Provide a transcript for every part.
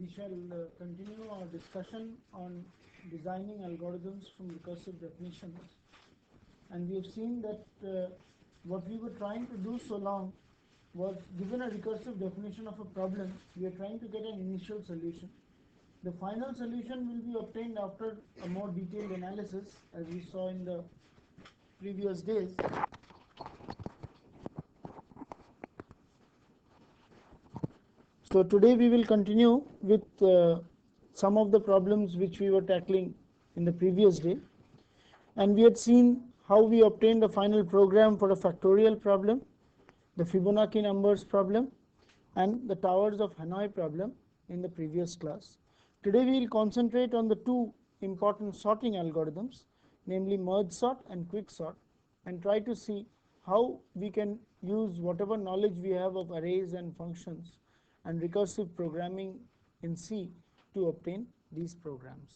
We shall continue our discussion on designing algorithms from recursive definitions. And we have seen that what we were trying to do so long was, given a recursive definition of a problem, we are trying to get an initial solution. The final solution will be obtained after a more detailed analysis, as we saw in the previous days. So today we will continue with some of the problems which we were tackling in the previous day, and we had seen how we obtained a final program for a factorial problem, the Fibonacci numbers problem, and the towers of Hanoi problem in the previous class. Today we will concentrate on the two important sorting algorithms, namely merge sort and quick sort, and try to see how we can use whatever knowledge we have of arrays and functions and recursive programming in C to obtain these programs.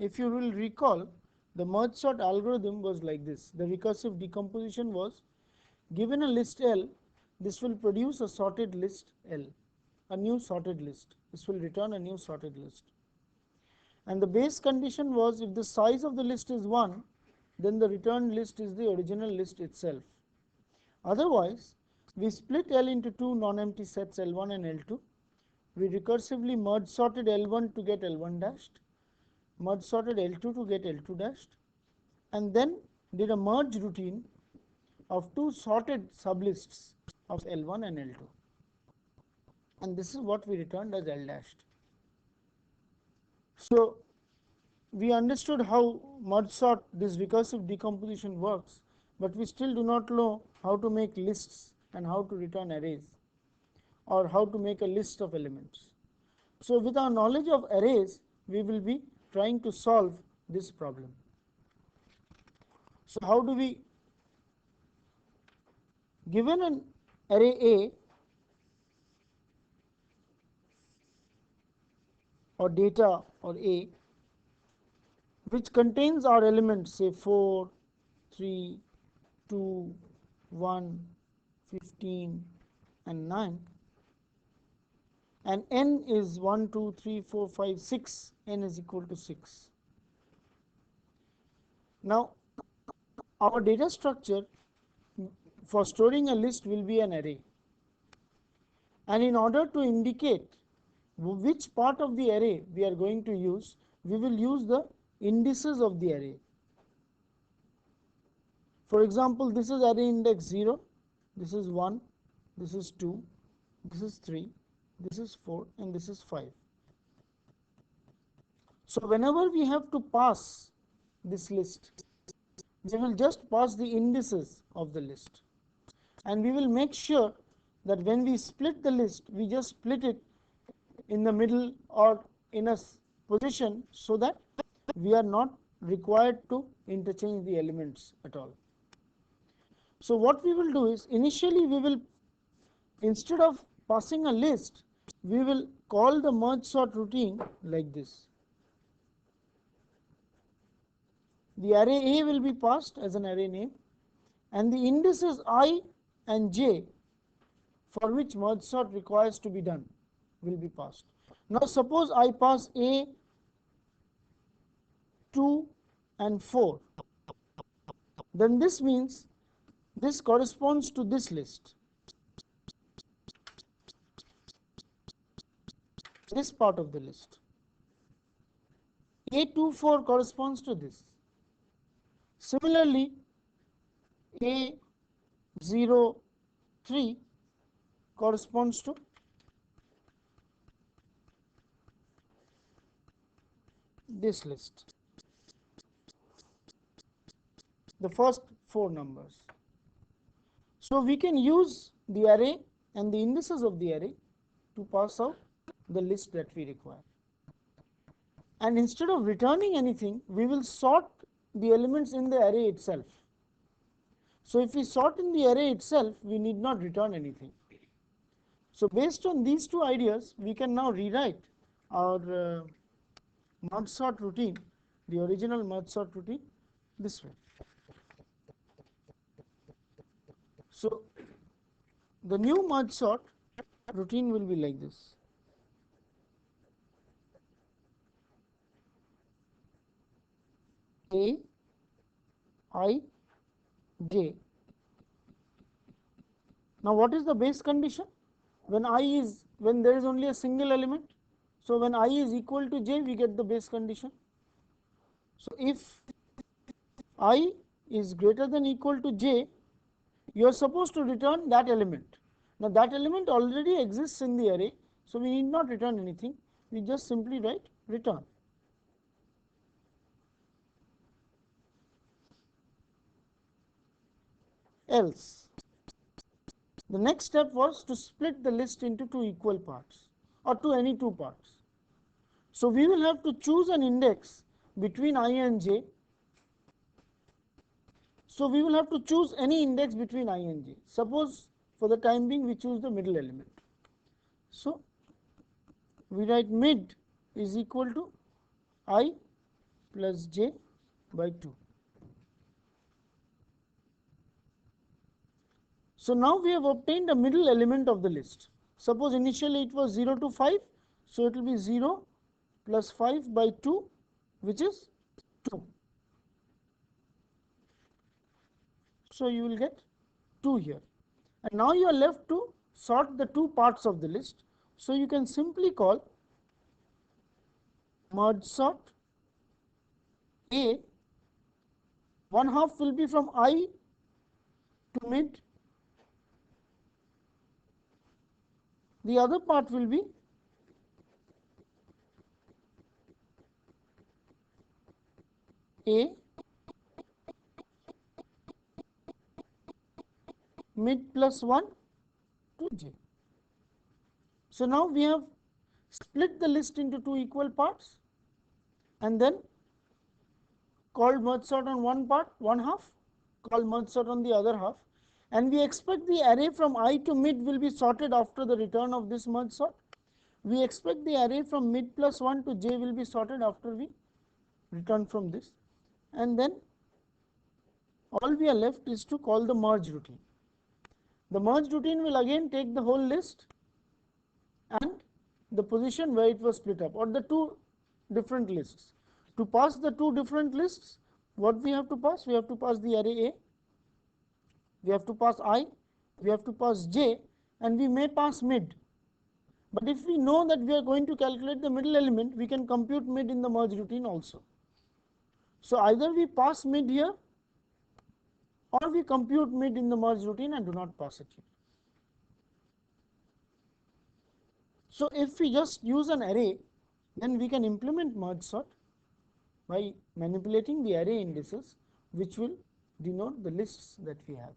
If you will recall, the merge sort algorithm was like this. The recursive decomposition was, given a list L, this will produce a sorted list L, a new sorted list. This will return a new sorted list. And the base condition was, if the size of the list is 1, then the returned list is the original list itself. Otherwise, we split L into two non-empty sets L1 and L2. We recursively merge sorted L1 to get L1 dashed, merge sorted L2 to get L2 dashed, and then did a merge routine of two sorted sublists of L1 and L2. And this is what we returned as L dashed. So we understood how merge sort, this recursive decomposition works, but we still do not know how to make lists and how to return arrays, or how to make a list of elements. So with our knowledge of arrays, we will be trying to solve this problem. So how do we, given an array A or data or A, which contains our elements, say 4, 3, 2, 1, 15 and 9, and n is 1, 2, 3, 4, 5, 6, n is equal to 6. Now our data structure for storing a list will be an array, and in order to indicate which part of the array we are going to use, we will use the indices of the array. For example, this is array index 0, this is 1, this is 2, this is 3, this is 4, and this is 5. So whenever we have to pass this list, we will just pass the indices of the list, and we will make sure that when we split the list, we just split it in the middle or in a position so that we are not required to interchange the elements at all. So what we will do is, initially we will, instead of passing a list, we will call the merge sort routine like this. The array A will be passed as an array name, and the indices I and j for which merge sort requires to be done will be passed. Now suppose I pass A, 2 and 4, then this means this corresponds to this list, this part of the list. A24 corresponds to this. Similarly, A03 corresponds to this list, the first 4 numbers. So we can use the array and the indices of the array to pass out the list that we require. And instead of returning anything, we will sort the elements in the array itself. So if we sort in the array itself, we need not return anything. So based on these two ideas, we can now rewrite our merge sort routine, the original merge sort routine, this way. So the new merge sort routine will be like this. A, I, J. Now what is the base condition? When there is only a single element. So when I is equal to J, we get the base condition. So if I is greater than equal to J, you are supposed to return that element. Now that element already exists in the array, so we need not return anything. We just simply write return. Else, the next step was to split the list into two equal parts or to any two parts. So we will have to choose an index between I and J. So we will have to choose any index between I and J. Suppose for the time being we choose the middle element. So we write mid is equal to I plus J by 2. So now we have obtained a middle element of the list. Suppose initially it was 0 to 5, so it will be 0 plus 5 by 2, which is 2. So you will get 2 here. And now you are left to sort the two parts of the list. So you can simply call merge sort A. One half will be from I to mid. The other part will be A mid plus 1 to J. So now we have split the list into two equal parts and then called merge sort on one part, one half, called merge sort on the other half, and we expect the array from I to mid will be sorted after the return of this merge sort. We expect the array from mid plus 1 to J will be sorted after we return from this, and then all we are left is to call the merge routine. The merge routine will again take the whole list and the position where it was split up, or the two different lists. To pass the two different lists, what we have to pass? We have to pass the array A, we have to pass I, we have to pass J, and we may pass mid. But if we know that we are going to calculate the middle element, we can compute mid in the merge routine also. So either we pass mid here or we compute mid in the merge routine and do not pass it here. So if we just use an array, then we can implement merge sort by manipulating the array indices, which will denote the lists that we have.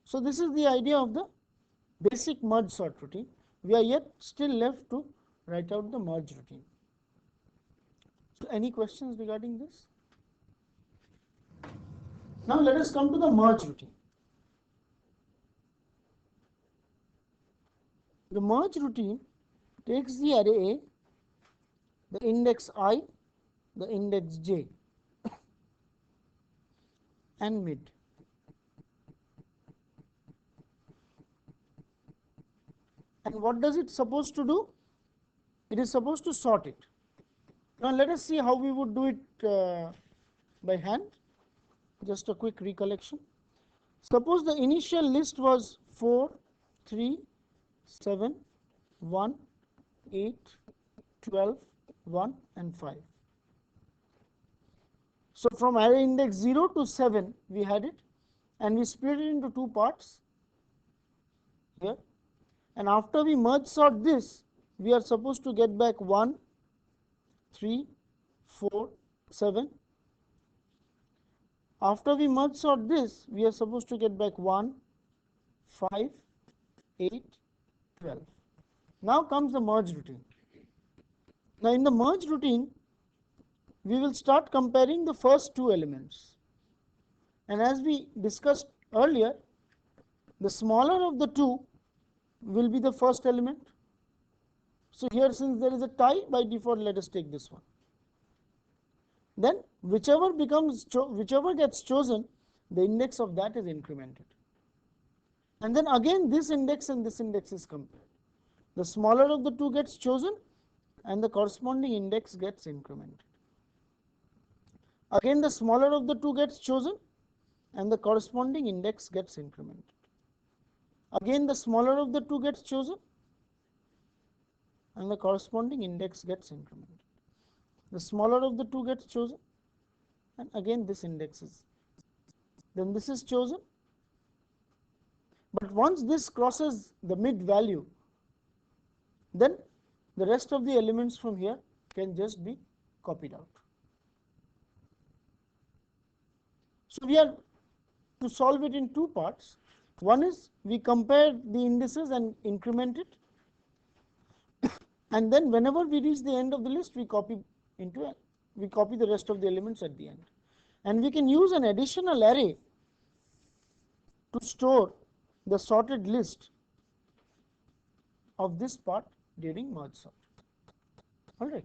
So this is the idea of the basic merge sort routine. We are yet still left to write out the merge routine. So any questions regarding this? Now let us come to the merge routine. The merge routine takes the array A, the index I, the index J, and mid. And what does it supposed to do? It is supposed to sort it. Now let us see how we would do it by hand. Just a quick recollection. Suppose the initial list was 4, 3, 7, 1, 8, 12, 1 and 5. So from array index 0 to 7 we had it, and we split it into two parts here, and after we merge sort this, we are supposed to get back 1, 3, 4, 7. After we merge sort this, we are supposed to get back 1, 5, 8, 12. Now comes the merge routine. Now in the merge routine, we will start comparing the first two elements. And as we discussed earlier, the smaller of the two will be the first element. So here, since there is a tie, by default let us take this one. Then whichever gets chosen, the index of that is incremented. and then again this index and this index is compared. The smaller of the two gets chosen and the corresponding index gets incremented. Again the smaller of the two gets chosen and the corresponding index gets incremented. Again the smaller of the two gets chosen and the corresponding index gets incremented. The smaller of the two gets chosen and again this index is, then this is chosen, but once this crosses the mid value, then the rest of the elements from here can just be copied out. So we are to solve it in two parts. One is we compare the indices and increment it, and then whenever we reach the end of the list, we copy the rest of the elements at the end. And we can use an additional array to store the sorted list of this part during merge sort. All right.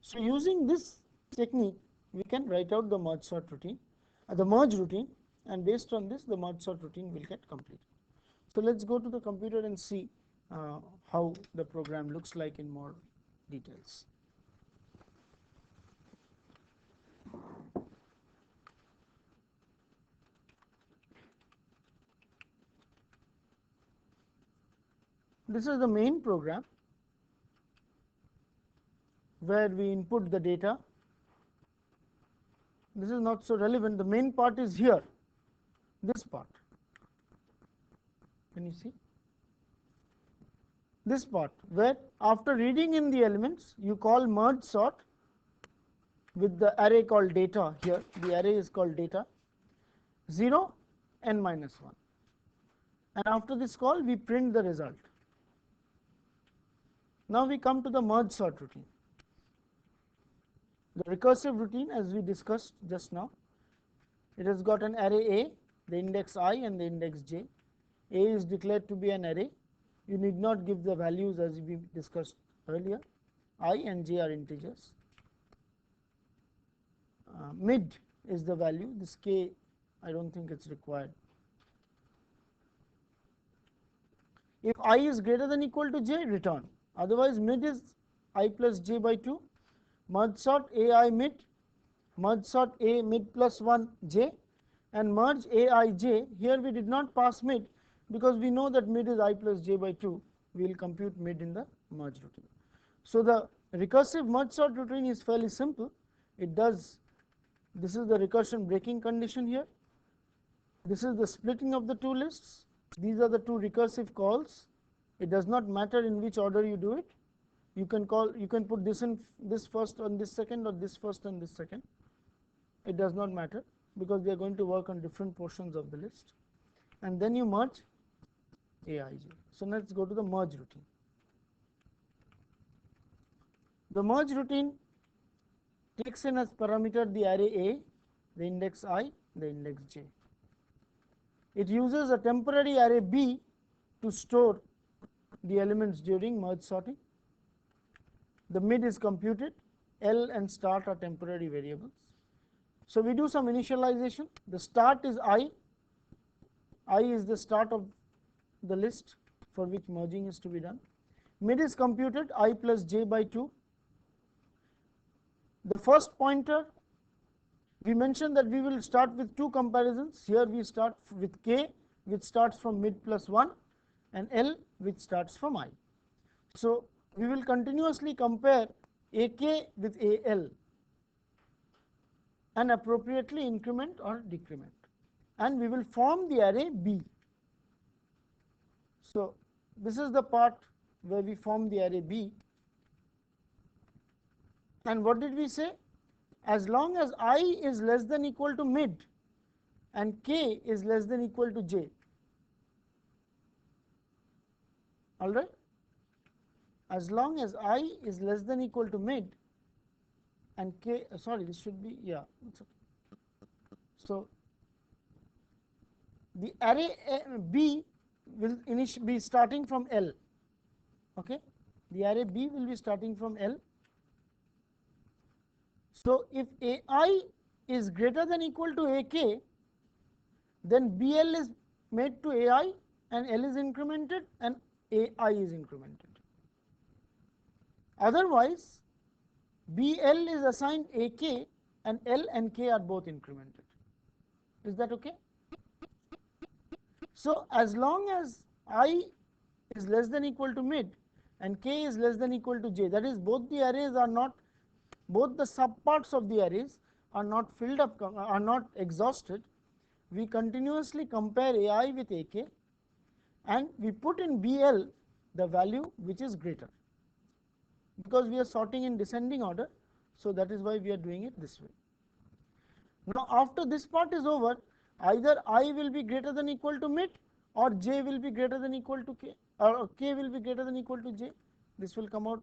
So using this technique, we can write out the merge sort routine, the merge routine, and based on this, the merge sort routine will get completed. So let's go to the computer and see how the program looks like in more details. This is the main program where we input the data. This is not so relevant. The main part is here, this part. Can you see? This part, where after reading in the elements, you call merge sort with the array called data here. The array is called data 0 n minus 1. And after this call, we print the result. Now we come to the merge sort routine. The recursive routine, as we discussed just now, it has got an array A, the index I and the index j. A is declared to be an array. You need not give the values as we discussed earlier. I and j are integers. Mid is the value. This k, I don't think it's required. If I is greater than equal to j, return. Otherwise, mid is I plus j by 2. Merge sort ai mid, merge sort a mid plus 1 j, and merge aij. Here we did not pass mid because we know that mid is I plus j by 2. We will compute mid in the merge routine. So the recursive merge sort routine is fairly simple. It does, this is the recursion breaking condition here. This is the splitting of the two lists. These are the two recursive calls. It does not matter in which order you do it. You can put this in this first on this second, or this first and this second. It does not matter because they are going to work on different portions of the list. And then you merge aij. So let's go to the merge routine. The merge routine takes in as parameter the array A, the index I, the index j. It uses a temporary array B to store the elements during merge sorting. The mid is computed. L and start are temporary variables. So we do some initialization. The start is I. I is the start of the list for which merging is to be done. Mid is computed, I plus j by 2. The first pointer, we mentioned that we will start with two comparisons. Here we start with k, which starts from mid plus 1, and L, which starts from I. So we will continuously compare AK with AL and appropriately increment or decrement, and we will form the array B. So this is the part where we form the array B, and what did we say? As long as I is less than equal to mid and k is less than equal to j. All right, as long as I is less than equal to mid and k, sorry, this should be, yeah, it's okay. So the array B will be starting from L. Okay, the array B will be starting from L. So if AI is greater than equal to AK, then BL is made to AI and L is incremented and AI is incremented. Otherwise, BL is assigned AK and L and K are both incremented. Is that okay? So as long as I is less than equal to mid and K is less than equal to J, that is both the arrays are not, both the subparts of the arrays are not filled up, are not exhausted, we continuously compare AI with AK and we put in BL the value which is greater, because we are sorting in descending order, so that is why we are doing it this way. Now after this part is over, either I will be greater than equal to mid or J will be greater than equal to K, or K will be greater than equal to J. This will come out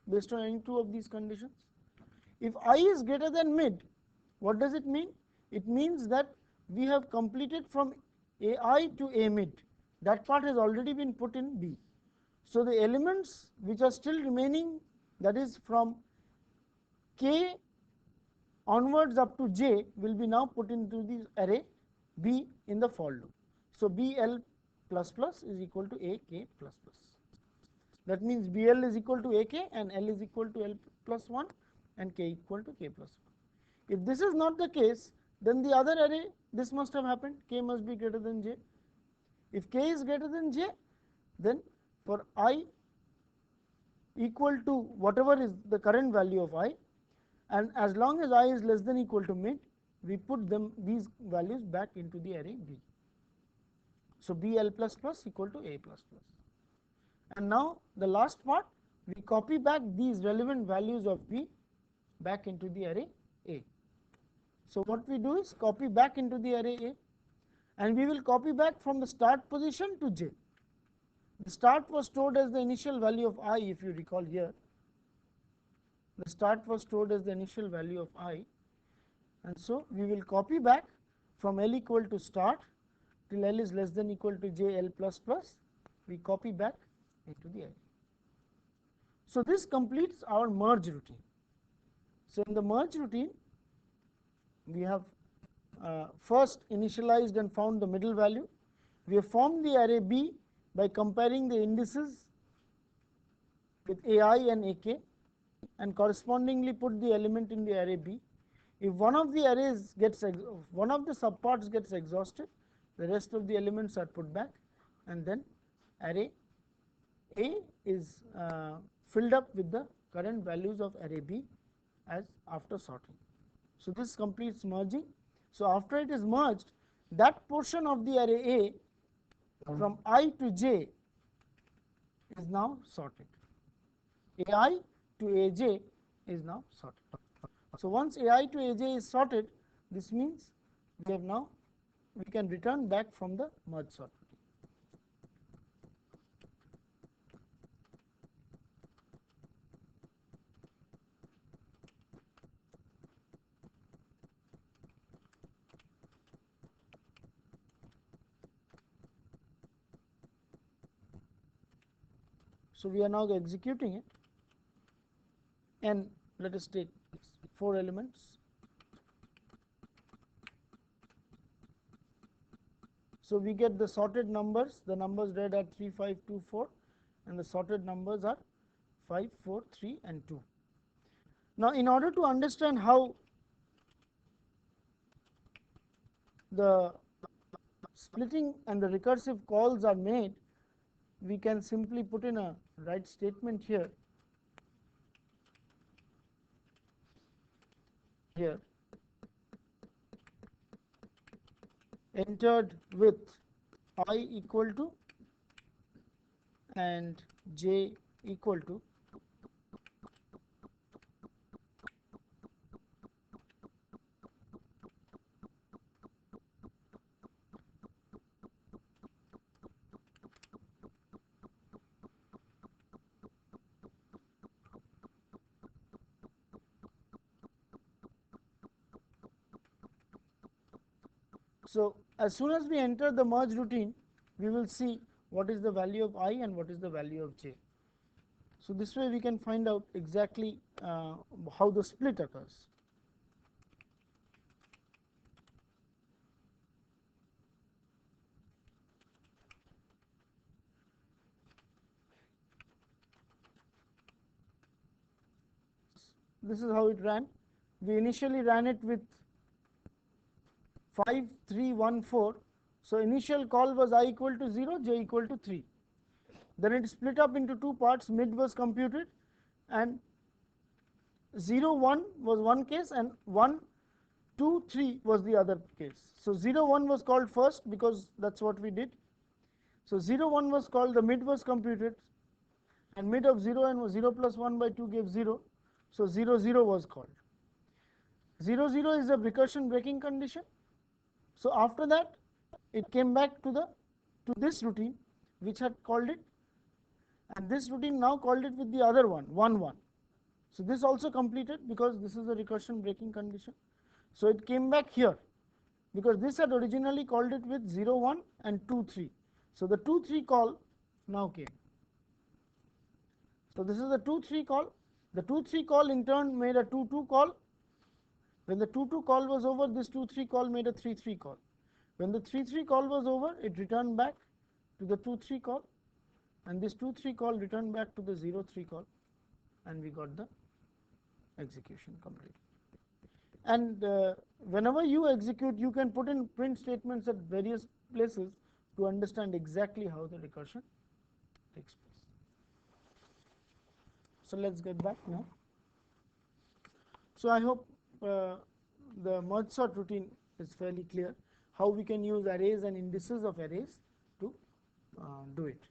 based on any two of these conditions. If I is greater than mid, what does it mean? It means that we have completed from AI to A mid. That part has already been put in B. So the elements which are still remaining, that is from K onwards up to J, will be now put into the array B in the for loop. So BL plus plus is equal to AK plus plus. That means BL is equal to AK and L is equal to L plus 1 and K equal to K plus 1. If this is not the case, then the other array, this must have happened, K must be greater than J. If K is greater than J, then for I equal to whatever is the current value of I, and as long as I is less than equal to mid, we put them, these values, back into the array B. So BL plus plus equal to A plus plus. And now the last part, we copy back these relevant values of B back into the array A. So what we do is copy back into the array A, and we will copy back from the start position to J. The start was stored as the initial value of I, if you recall here. The start was stored as the initial value of I, and so we will copy back from L equal to start till L is less than equal to J L plus plus, we copy back into the array. So this completes our merge routine. So in the merge routine, we have first initialized and found the middle value. We have formed the array B by comparing the indices with AI and AK, and correspondingly put the element in the array B. If one of the arrays gets, one of the subparts gets exhausted, the rest of the elements are put back, and then array A is filled up with the current values of array B as after sorting. So this completes merging. So after it is merged, that portion of the array A from I to J is now sorted. AI to AJ is now sorted. So once AI to AJ is sorted, this means we have now, we can return back from the merge sort. So we are now executing it, and let us take 4 elements. So we get the sorted numbers, the numbers read are 3, 5, 2, 4, and the sorted numbers are 5, 4, 3, and 2. Now in order to understand how the splitting and the recursive calls are made, we can simply put in a write statement here. Entered with I equal to and J equal to, so as soon as we enter the merge routine, we will see what is the value of I and what is the value of J. So this way we can find out exactly how the split occurs. this is how it ran. We initially ran it with 5 3 1 4. So initial call was I equal to 0, j equal to 3. Then it split up into two parts, mid was computed, and 0 1 was one case and 1 2 3 was the other case. So 0 1 was called first because that's what we did. So 0 1 was called, the mid was computed, and mid of 0 and 0 plus 1 by 2 gave 0. So 0 0 was called. 0 0 is a recursion breaking condition. So after that it came back to this routine which had called it, and this routine now called it with the other one 1 1. So this also completed because this is a recursion breaking condition. So it came back here because this had originally called it with 0 1 and 2 3. So the 2 3 call now came. So this is the 2 3 call. The 2 3 call in turn made a 2 2 call. When the 2 2 call was over, this 2 3 call made a 3 3 call. When the 3 3 call was over, it returned back to the 2 3 call, and this 2 3 call returned back to the 0 3 call, and we got the execution complete. And whenever you execute, you can put in print statements at various places to understand exactly how the recursion takes place. So let's get back now. So I hope the merge sort routine is fairly clear, how we can use arrays and indices of arrays to do it.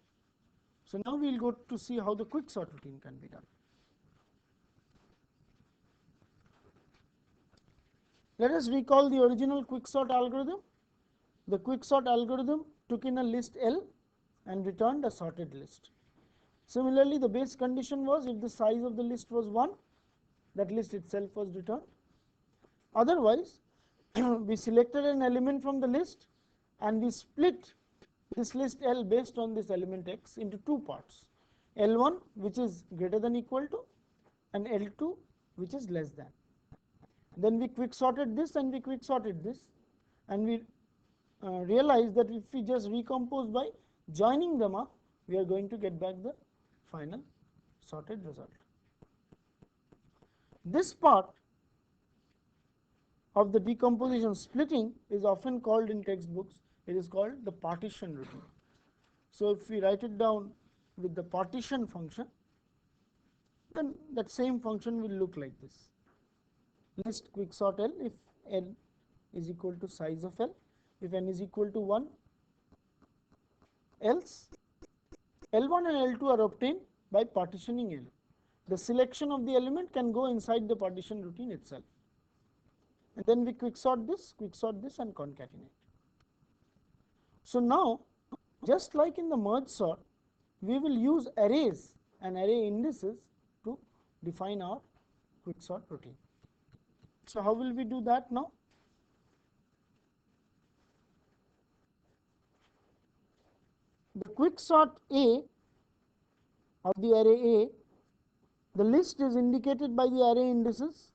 So now we will go to see how the quicksort routine can be done. Let us recall the original quicksort algorithm. The quicksort algorithm took in a list L and returned a sorted list. Similarly, the base condition was if the size of the list was 1, that list itself was returned. Otherwise, we selected an element from the list and we split this list L based on this element X into two parts, L1 which is greater than equal to and L2 which is less than. Then we quick sorted this and we quick sorted this, and we realized that if we just recompose by joining them up, we are going to get back the final sorted result. This part of the decomposition splitting is often called in textbooks, it is called the partition routine. So if we write it down with the partition function, then that same function will look like this. List quicksort L if N is equal to size of L, if N is equal to 1, else L1 and L2 are obtained by partitioning L. The selection of the element can go inside the partition routine itself. And then we quicksort this and concatenate. So now, just like in the merge sort, we will use arrays and array indices to define our quicksort routine. So how will we do that now? The quicksort A of the array A, the list is indicated by the array indices.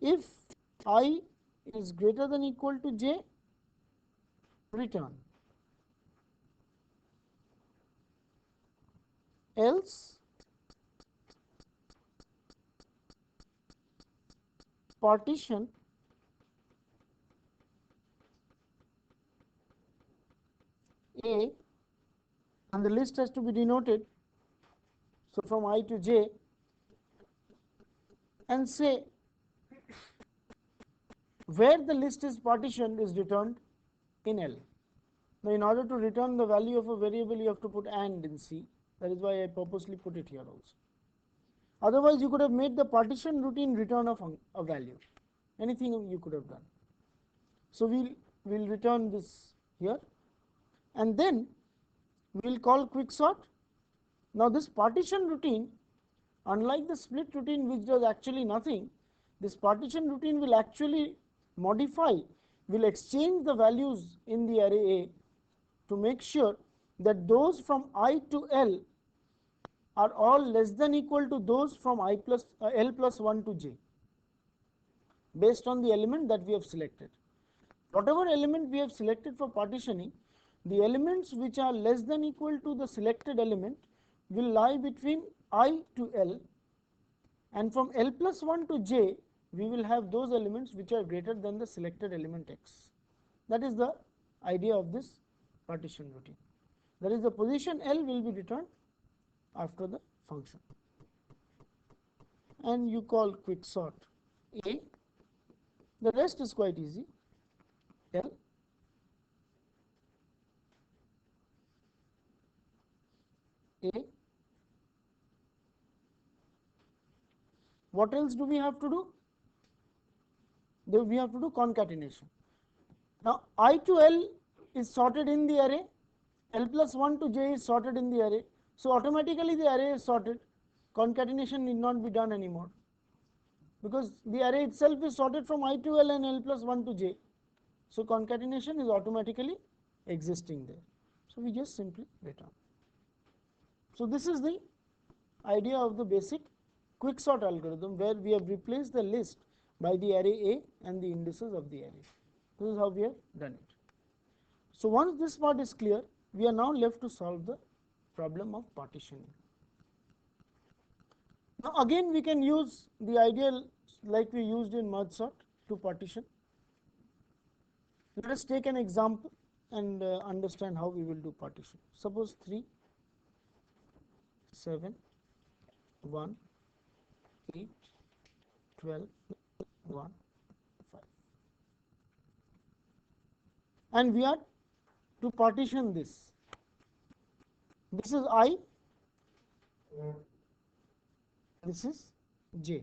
If I is greater than equal to j, return. Else partition A, and the list has to be denoted, so from I to j, and say where the list is partitioned is returned in L. Now in order to return the value of a variable, you have to put AND in C. That is why I purposely put it here also. Otherwise you could have made the partition routine return a value, anything you could have done. So we'll return this here, and then we'll call quicksort. Now this partition routine, unlike the split routine which does actually nothing, this partition routine will actually modify, will exchange the values in the array A to make sure that those from I to L are all less than equal to those from L plus 1 to j, based on the element that we have selected. Whatever element we have selected for partitioning, the elements which are less than equal to the selected element will lie between I to L, and from L plus 1 to J we will have those elements which are greater than the selected element X. That is the idea of this partition routine. That is, the position L will be returned after the function, and you call quick sort A. The rest is quite easy. L A. What else do we have to do? We have to do concatenation. Now I to L is sorted in the array, L plus 1 to J is sorted in the array, so automatically the array is sorted. Concatenation need not be done anymore, because the array itself is sorted from I to L and L plus 1 to J. So concatenation is automatically existing there. So we just simply return. So this is the idea of the basic quicksort algorithm, where we have replaced the list by the array A and the indices of the array. This is how we have done it. So once this part is clear, we are now left to solve the problem of partitioning. Now again we can use the idea like we used in merge sort to partition. Let us take an example and understand how we will do partition. Suppose 3, 7, 1, 8, 12, 1, 5. And we are to partition this. This is I, this is J.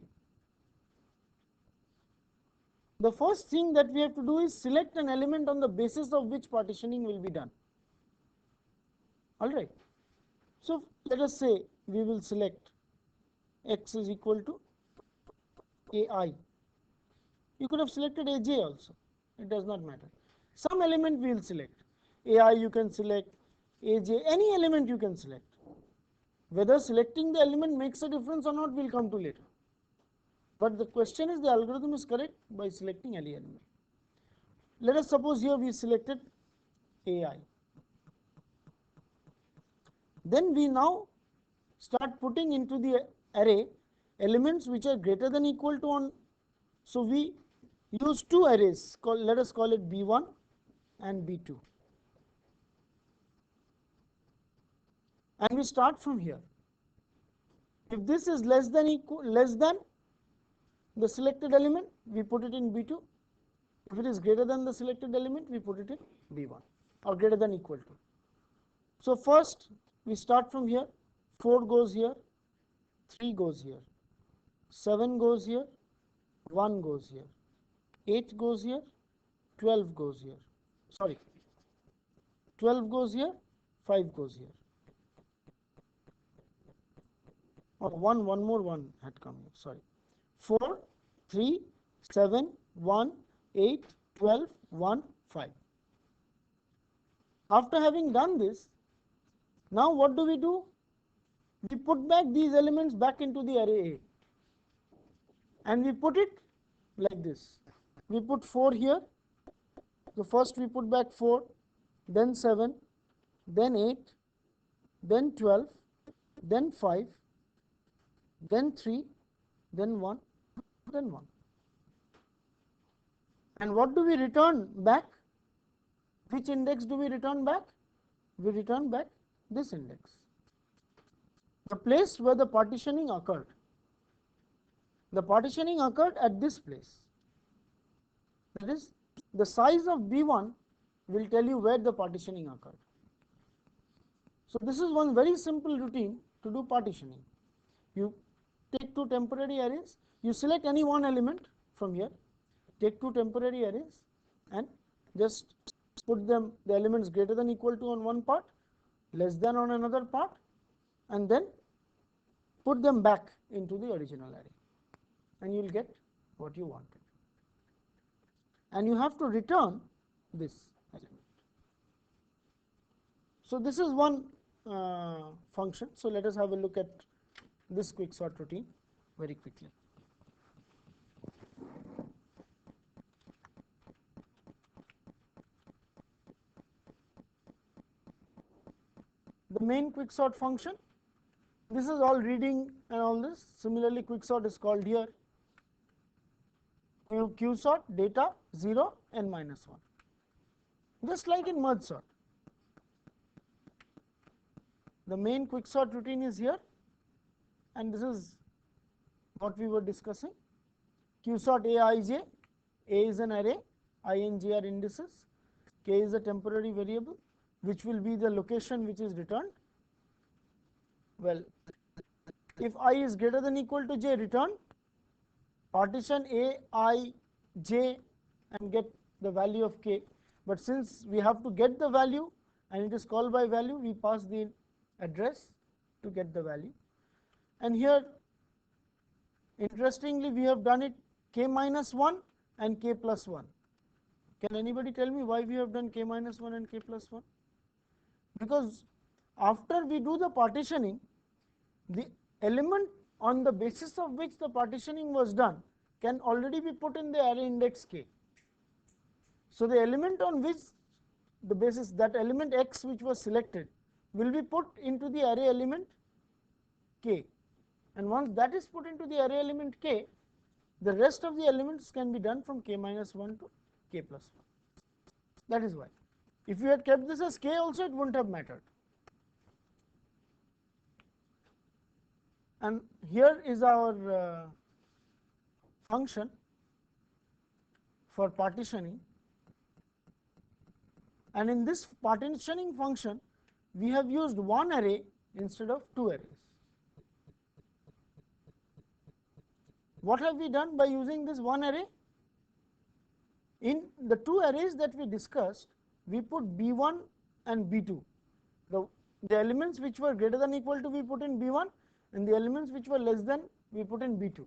The first thing that we have to do is select an element on the basis of which partitioning will be done. Alright. So let us say we will select X is equal to AI. You could have selected AJ also, it does not matter. Some element we will select. AI you can select, AJ, any element you can select. Whether selecting the element makes a difference or not, we will come to later. But the question is, the algorithm is correct by selecting any element. Let us suppose here we selected AI. Then we now start putting into the array elements which are greater than equal to 1. So we use two arrays, let us call it B1 and B2. And we start from here. If this is less than the selected element, we put it in B2. If it is greater than the selected element, we put it in B1, or greater than equal to. So first we start from here. 4 goes here, 3 goes here, 7 goes here, 1 goes here, 8 goes here, 12 goes here. Sorry, 12 goes here, 5 goes here. Or one more 1 had come here, sorry. 4, 3, 7, 1, 8, 12, 1, 5. After having done this, now what do? We put back these elements back into the array A, and we put it like this. We put 4 here. So first we put back 4, then 7, then 8, then 12, then 5, then 3, then 1, then 1. And what do we return back? Which index do we return back? We return back this index, the place where the partitioning occurred. The partitioning occurred at this place. That is, the size of B1 will tell you where the partitioning occurred. So this is one very simple routine to do partitioning. You take two temporary arrays, you select any one element from here, take two temporary arrays and just put them, the elements greater than equal to on one part, less than on another part, and then put them back into the original array, and you will get what you wanted. And you have to return this element. So this is one function. So let us have a look at this quicksort routine very quickly. the main quicksort function. This is all reading and all this. Similarly, quicksort is called here qsort data 0 n minus 1, just like in merge sort. The main quicksort routine is here, and this is what we were discussing. Qsort aij, a is an array, I and j are indices, k is a temporary variable which will be the location which is returned. Well, if I is greater than equal to j, return partition a I j and get the value of k. But since we have to get the value and it is called by value, we pass the address to get the value. And here interestingly we have done it k minus 1 and k plus 1. Can anybody tell me why we have done k minus 1 and k plus 1? Because after we do the partitioning, the element on the basis of which the partitioning was done can already be put in the array index k. So the element on which the basis, that element x which was selected, will be put into the array element k, and once that is put into the array element k, the rest of the elements can be done from k minus 1 to k plus 1. That is why. If you had kept this as k also, it wouldn't have mattered. And here is our function for partitioning, and in this partitioning function we have used one array instead of two arrays. What have we done by using this one array? In the two arrays that we discussed, we put b1 and b2. The elements which were greater than equal to we put in b1, and the elements which were less than we put in b2.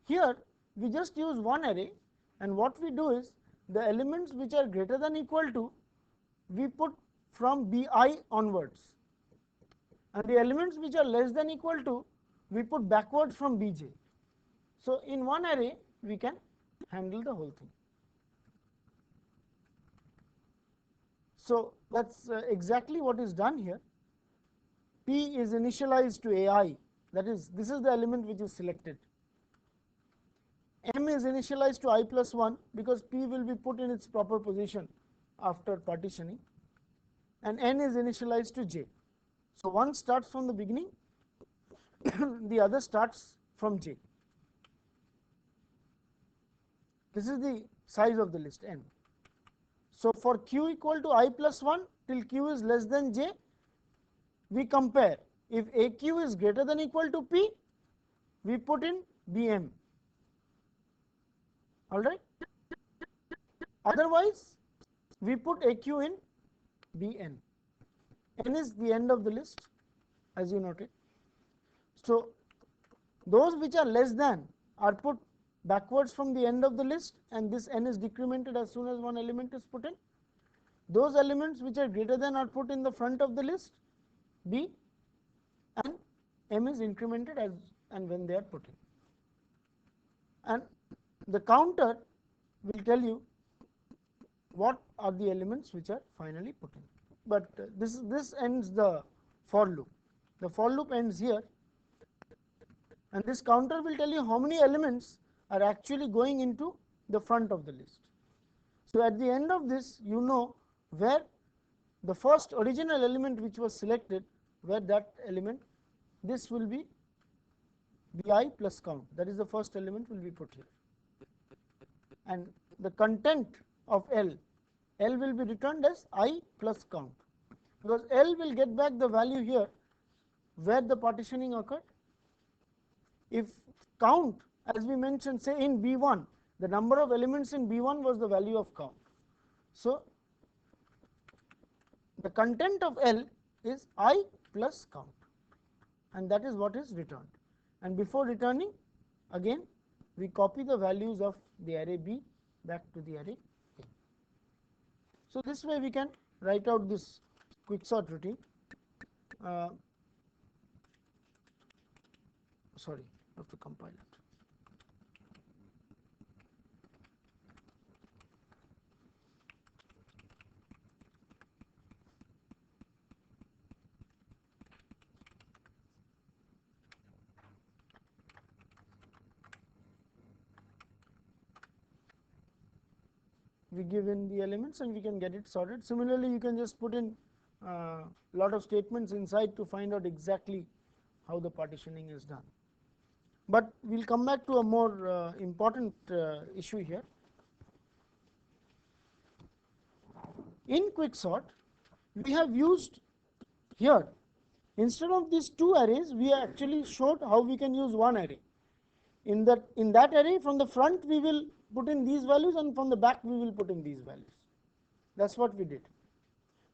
Here we just use one array, and what we do is the elements which are greater than equal to we put from bi onwards, and the elements which are less than equal to we put backwards from bj. So in one array we can handle the whole thing. So that's exactly what is done here. P is initialized to ai, that is, this is the element which is selected. M is initialized to I plus 1 because P will be put in its proper position after partitioning, and N is initialized to J. So one starts from the beginning, the other starts from J. This is the size of the list N. So for Q equal to I plus 1 till Q is less than J, we compare. If AQ is greater than equal to P, we put in BM. Alright. Otherwise, we put AQ in BN. N is the end of the list, as you noted. So those which are less than are put backwards from the end of the list, and this N is decremented as soon as one element is put in. Those elements which are greater than are put in the front of the list, B, and M is incremented as and when they are put in. And the counter will tell you what are the elements which are finally put in. But this ends the for loop. The for loop ends here, and this counter will tell you how many elements are actually going into the front of the list. So at the end of this, you know where the first original element which was selected, where that element, this will be bi plus count, that is the first element will be put here. And the content of L will be returned as I plus count, because L will get back the value here where the partitioning occurred. If count, as we mentioned, say in B1, the number of elements in B1 was the value of count. So the content of L is I plus count, and that is what is returned. And before returning, again we copy the values of the array B back to the array A. So this way we can write out this quicksort routine. Sorry, I have to compile it. we give in the elements and we can get it sorted. Similarly, you can just put in lot of statements inside to find out exactly how the partitioning is done. But we will come back to a more important issue here. In quicksort, we have used here, instead of these two arrays, we actually showed how we can use one array. In that array, from the front we will put in these values, and from the back we will put in these values. That is what we did.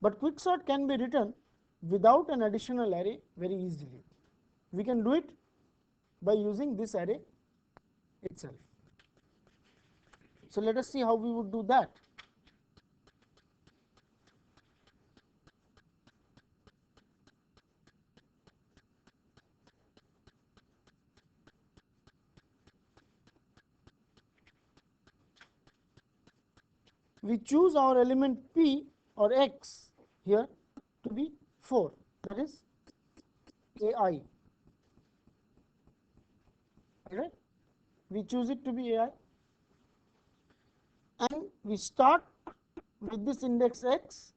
But quicksort can be written without an additional array very easily. We can do it by using this array itself. So let us see how we would do that. We choose our element p or x here to be 4, that is ai. Right? We choose it to be ai, and we start with this index x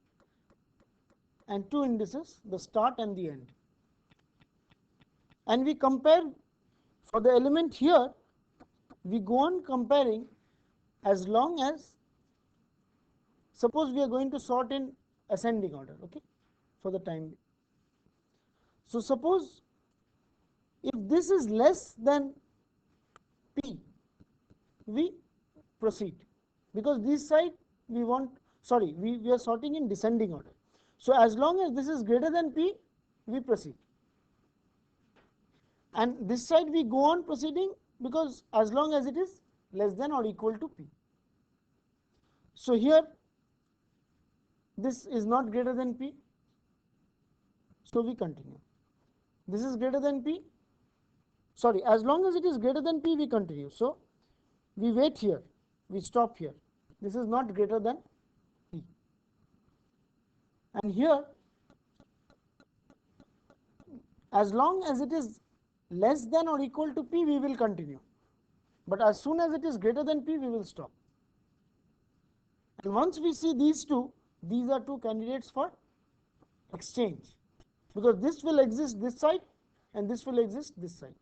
and two indices, the start and the end, and we compare for the element here. We go on comparing as long as, suppose we are going to sort in ascending order, okay, for the time being. So suppose if this is less than p, we proceed, because this side we want, sorry, we are sorting in descending order. So as long as this is greater than p, we proceed, and this side we go on proceeding, because as long as it is less than or equal to p. So here this is not greater than p, so we continue. This is greater than p, sorry, as long as it is greater than p, we continue. So we wait here, we stop here. This is not greater than p, and here as long as it is less than or equal to p, we will continue, but as soon as it is greater than p, we will stop. And once we see these two, these are two candidates for exchange, because this will exist this side and this will exist this side.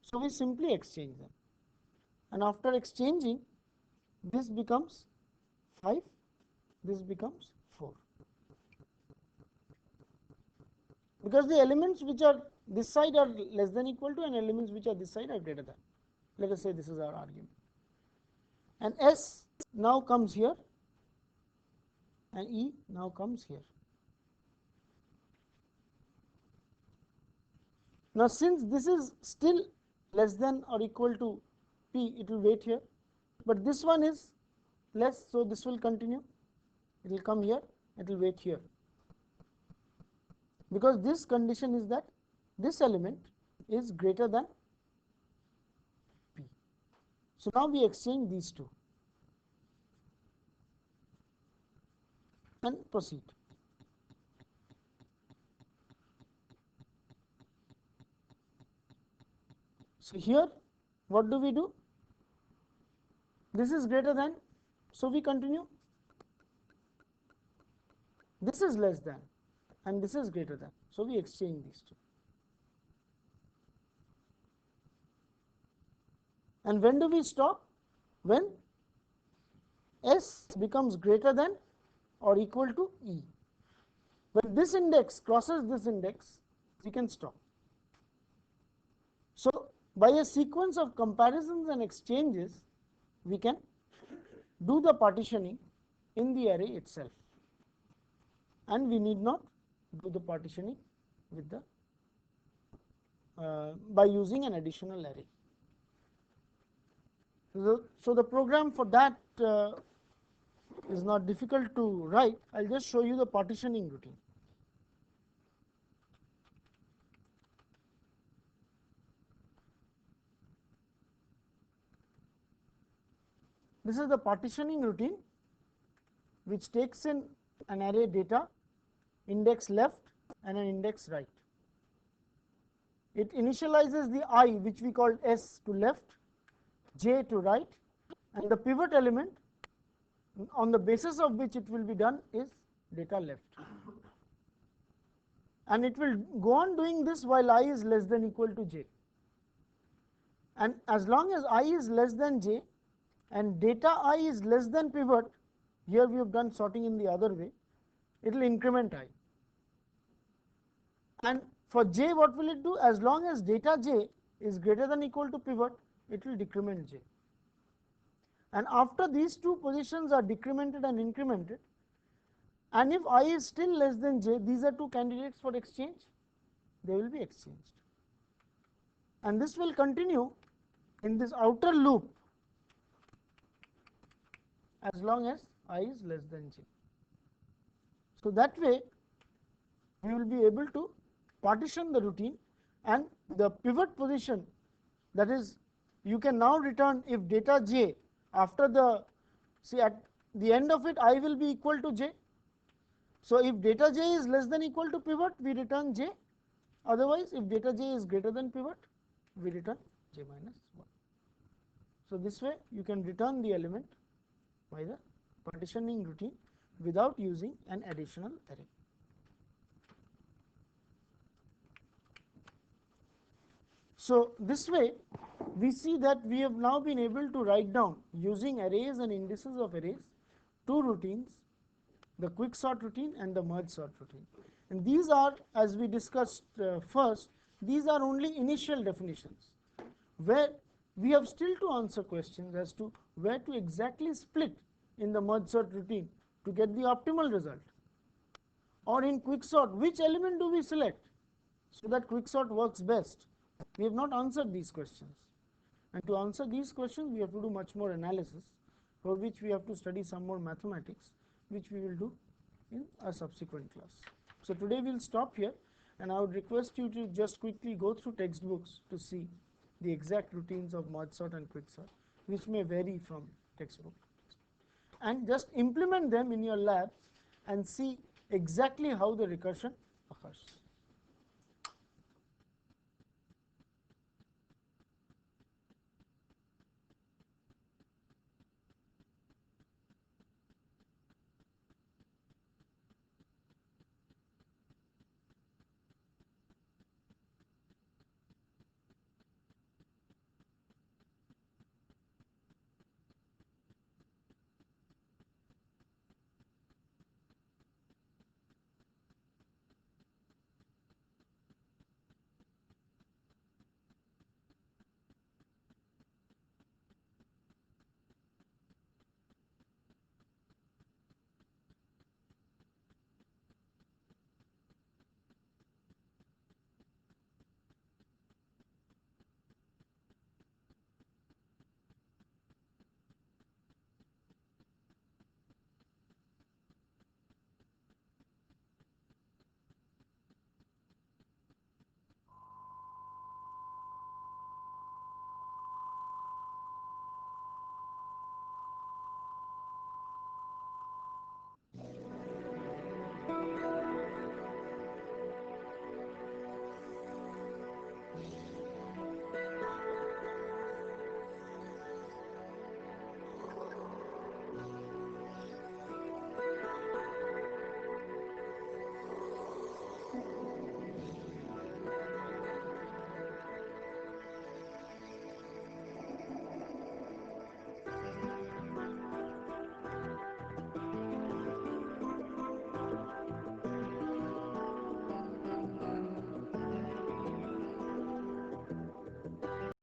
So we simply exchange them, and after exchanging, this becomes 5, this becomes 4, because the elements which are this side are less than equal to, and elements which are this side are greater than. Let us say this is our argument, and S now comes here and E now comes here. Now since this is still less than or equal to p, it will wait here, but this one is less, so this will continue, it will come here, it will wait here, because this condition is that this element is greater than p. So now we exchange these two and proceed. So here what do we do? This is greater than, so we continue. This is less than and this is greater than, so we exchange these two. And when do we stop? When S becomes greater than or equal to E. When this index crosses this index, we can stop. So by a sequence of comparisons and exchanges, we can do the partitioning in the array itself, and we need not do the partitioning with the by using an additional array. So the program for that is not difficult to write. I'll just show you the partitioning routine. This is the partitioning routine, which takes in an array data, index left and an index right. It initializes the I, which we called S, to left, J to right, and the pivot element on the basis of which it will be done is data left, and it will go on doing this while I is less than equal to j, and as long as I is less than j and data I is less than pivot, here we have done sorting in the other way, it will increment I, and for j what will it do? As long as data j is greater than equal to pivot, it will decrement j, and after these two positions are decremented and incremented, and if I is still less than j, these are two candidates for exchange, they will be exchanged, and this will continue in this outer loop as long as I is less than j. So that way we will be able to partition the routine, and the pivot position, that is, you can now return if data j after the, see at the end of it I will be equal to j. So if data j is less than equal to pivot, we return j, otherwise if data j is greater than pivot, we return j minus 1. So this way you can return the element by the partitioning routine without using an additional array. So this way we see that we have now been able to write down using arrays and indices of arrays two routines, the quicksort routine and the merge sort routine, and these are, as we discussed first, these are only initial definitions, where we have still to answer questions as to where to exactly split in the merge sort routine to get the optimal result, or in quicksort which element do we select so that quicksort works best. We have not answered these questions, and to answer these questions we have to do much more analysis, for which we have to study some more mathematics, which we will do in a subsequent class. So today we will stop here, and I would request you to just quickly go through textbooks to see the exact routines of merge sort and quicksort, which may vary from textbook, and just implement them in your labs and see exactly how the recursion occurs.